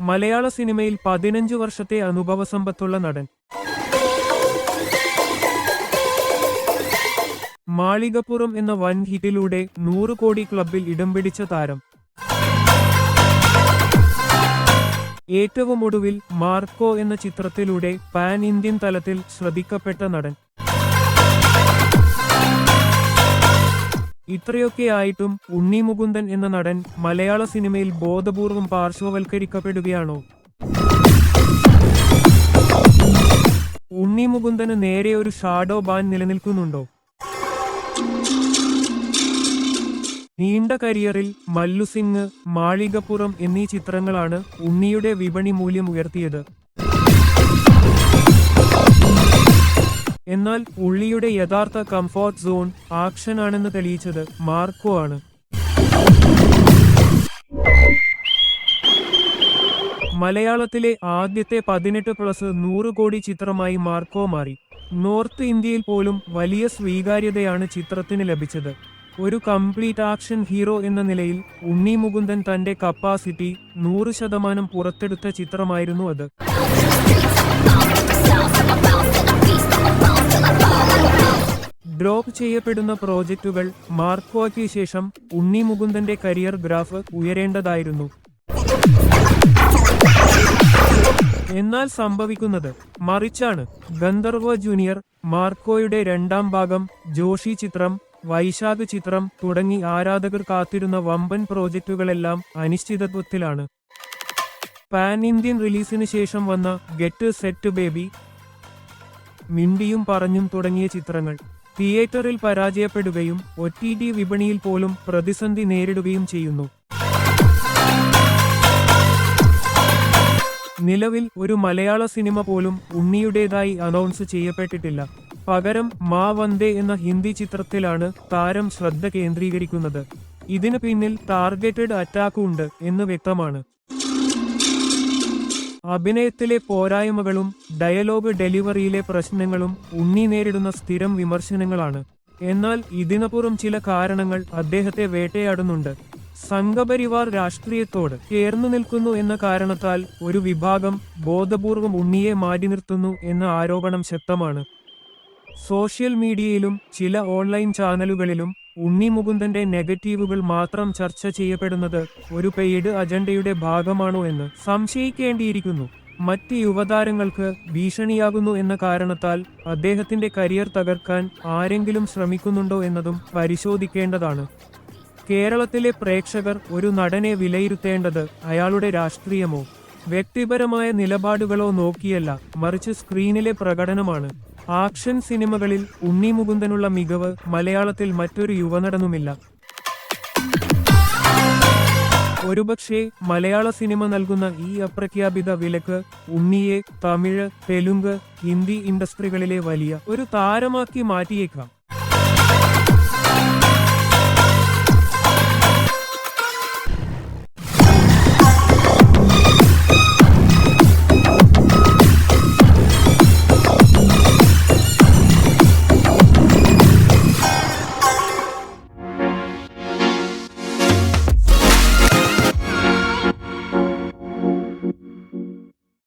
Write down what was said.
മലയാള സിനിമയിൽ 15 വർഷത്തെ അനുഭവസമ്പത്തുള്ള നടൻ. മാളികപ്പുറം എന്ന വൻ ഹിറ്റിലൂടെ 100 കോടി ക്ലബ്ബിൽ ഇടം പിടിച്ച താരം. ഏറ്റവും ഒടുവിൽ മാർക്കോ എന്ന ചിത്രത്തിലൂടെ പാൻ ഇന്ത്യൻ തലത്തിൽ ശ്രദ്ധിക്കപ്പെട്ട നടൻ. ഇത്രയൊക്കെ ആയിട്ടും ഉണ്ണി മുകുന്ദൻ എന്ന നടൻ മലയാള സിനിമയിൽ ബോധപൂർവം പാർശ്വവൽക്കരിക്കപ്പെടുകയാണോ? ഉണ്ണി മുകുന്ദന് നേരെ ഒരു ഷാഡോ ബാൻ നിലനിൽക്കുന്നുണ്ടോ? നീണ്ട കരിയറിൽ മല്ലുസിംഗ്, മാളികപ്പുറം എന്നീ ചിത്രങ്ങളാണ് ഉണ്ണിയുടെ വിപണി മൂല്യം ഉയർത്തിയത്. എന്നാൽ ഉള്ളിയുടെ യഥാർത്ഥ കംഫോർട്ട് സോൺ ആക്ഷൻ ആണെന്ന് തെളിയിച്ചത് മാർക്കോ ആണ്. മലയാളത്തിലെ ആദ്യത്തെ 18+ 100 കോടി ചിത്രമായി മാർക്കോ മാറി. നോർത്ത് ഇന്ത്യയിൽ പോലും വലിയ സ്വീകാര്യതയാണ് ചിത്രത്തിന് ലഭിച്ചത്. ഒരു കംപ്ലീറ്റ് ആക്ഷൻ ഹീറോ എന്ന നിലയിൽ ഉണ്ണി മുകുന്ദൻ തന്റെ കപ്പാസിറ്റി 100% പുറത്തെടുത്ത ചിത്രമായിരുന്നു അത്. ഡ്രോപ്പ് ചെയ്യപ്പെടുന്ന പ്രോജക്റ്റുകൾ മാർക്കോയ്ക്ക് ശേഷം ഉണ്ണി മുകുന്ദന്റെ കരിയർ ഗ്രാഫ് ഉയരേണ്ടതായിരുന്നു. എന്നാൽ സംഭവിക്കുന്നത് മറിച്ചാണ്. ഗന്ധർവ ജൂനിയർ, മാർക്കോയുടെ 2ാം ഭാഗം, ജോഷി ചിത്രം, വൈശാഖ് ചിത്രം തുടങ്ങി ആരാധകർ കാത്തിരുന്ന വമ്പൻ പ്രോജക്റ്റുകളെല്ലാം അനിശ്ചിതത്വത്തിലാണ്. പാൻ ഇന്ത്യൻ റിലീസിന് ശേഷം വന്ന ഗെറ്റ് സെറ്റ് ബേബി, മിണ്ടിയും പറഞ്ഞും തുടങ്ങിയ ചിത്രങ്ങൾ തിയേറ്ററിൽ പരാജയപ്പെടുകയും OTT വിപണിയിൽ പോലും പ്രതിസന്ധി നേരിടുകയും ചെയ്യുന്നു. നിലവിൽ ഒരു മലയാള സിനിമ പോലും ഉണ്ണിയുടേതായി അനൗൺസ് ചെയ്യപ്പെട്ടിട്ടില്ല. പകരം മാ വന്ദേ എന്ന ഹിന്ദി ചിത്രത്തിലാണ് താരം ശ്രദ്ധ കേന്ദ്രീകരിക്കുന്നത്. ഇതിന് പിന്നിൽ ടാർഗറ്റഡ് അറ്റാക്ക് ഉണ്ട് എന്ന് വ്യക്തമാണ്. അഭിനയത്തിലെ പോരായ്മകളും ഡയലോഗ് ഡെലിവറിയിലെ പ്രശ്നങ്ങളും ഉണ്ണി നേരിടുന്ന സ്ഥിരം വിമർശനങ്ങളാണ്. എന്നാൽ ഇതിനപ്പുറം ചില കാരണങ്ങൾ അദ്ദേഹത്തെ വേട്ടയാടുന്നുണ്ട്. സംഘപരിവാർ രാഷ്ട്രീയത്തോട് ചേർന്നു നിൽക്കുന്നു എന്ന കാരണത്താൽ ഒരു വിഭാഗം ബോധപൂർവം ഉണ്ണിയെ മാറ്റി നിർത്തുന്നു എന്ന ആരോപണം ശക്തമാണ്. സോഷ്യൽ മീഡിയയിലും ചില ഓൺലൈൻ ചാനലുകളിലും ഉണ്ണി മുകുന്ദന്റെ നെഗറ്റീവുകൾ മാത്രം ചർച്ച ചെയ്യപ്പെടുന്നത് ഒരു പെയ്ഡ് അജണ്ടയുടെ ഭാഗമാണോ എന്ന് സംശയിക്കേണ്ടിയിരിക്കുന്നു. മറ്റ് യുവതാരങ്ങൾക്ക് ഭീഷണിയാകുന്നു എന്ന കാരണത്താൽ അദ്ദേഹത്തിന്റെ കരിയർ തകർക്കാൻ ആരെങ്കിലും ശ്രമിക്കുന്നുണ്ടോ എന്നതും പരിശോധിക്കേണ്ടതാണ്. കേരളത്തിലെ പ്രേക്ഷകർ ഒരു നടനെ വിലയിരുത്തേണ്ടത് അയാളുടെ രാഷ്ട്രീയമോ വ്യക്തിപരമായ നിലപാടുകളോ നോക്കിയല്ല, മറിച്ച് സ്ക്രീനിലെ പ്രകടനമാണ്. ആക്ഷൻ സിനിമകളിൽ ഉണ്ണി മുകുന്ദനുള്ള മികവ് മലയാളത്തിൽ മറ്റൊരു യുവനടനുമില്ല. ഒരുപക്ഷേ മലയാള സിനിമ നൽകുന്ന ഈ അപ്രഖ്യാപിത വിലക്ക് ഉണ്ണിയെ തമിഴ്, തെലുങ്ക്, ഹിന്ദി ഇൻഡസ്ട്രികളിലെ വലിയ ഒരു താരമാക്കി മാറ്റിയേക്കാം.